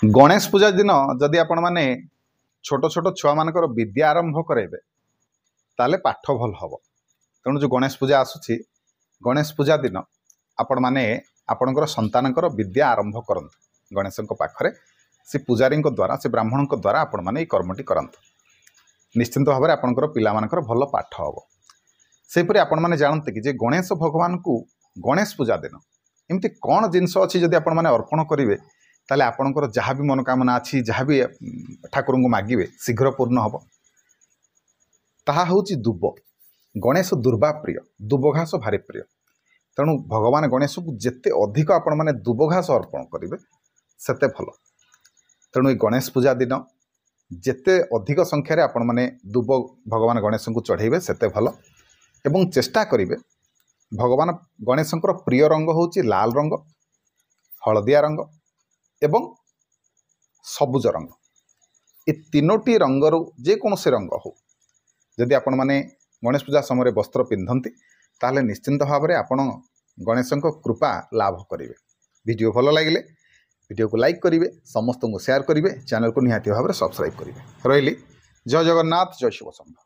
गणेश पूजा दिन जदि आपण माने छोट छोट छुआ मानकर विद्या आरंभ करेबे ताले पाठ भल हम। तेणु जो गणेश पूजा आसुची गणेश पूजा दिन आपण माने आपणकर संतानकर विद्या आरंभ करंतु गणेश पाखरे से पुजारी द्वारा से ब्राह्मण द्वारा आपण माने कर्मटी करंतु निश्चिंत भाव में आपणकर पिला मानकर भल पाठ हम। सेपरि आपण माने जानते कि जे गणेश भगवान को गणेश पूजा दिन एमती कौन जिनस अच्छी जदि आपण माने अर्पण करेंगे ताले आपणकर जहाँ भी मनोकामना अच्छी जहाँ भी ठाकुर को मागिबे शीघ्र पूर्ण हम। ताहा होची दुब। गणेश दुर्बा प्रिय, दुब घास भारी प्रिय। तेणु भगवान गणेश को जिते अधिक आपण माने दुब घास अर्पण करेंगे सेते भल। तेणु ये गणेश पूजा दिन जेते अधिक संख्यार आपण माने दुब भगवान गणेश को चढ़ेबे सेते भल। एवं चेष्टा करिवे भगवान गणेशंकर प्रिय रंग होची लाल रंग, हलदिया रंग एवं सबुज रंग। ये तीनोटी रंगर जेकोसी रंग हो जदि आपण माने गणेश पूजा समय वस्त्र पिंधती ताहले निश्चिंत भाव में आपण गणेशंक कृपा लाभ करेंगे। वीडियो भल लगे वीडियो को लाइक करेंगे, समस्त को शेयर करेंगे, चैनल को निहाती भाव में सब्सक्राइब करेंगे। रही जय जगन्नाथ, जय शिव शंभु।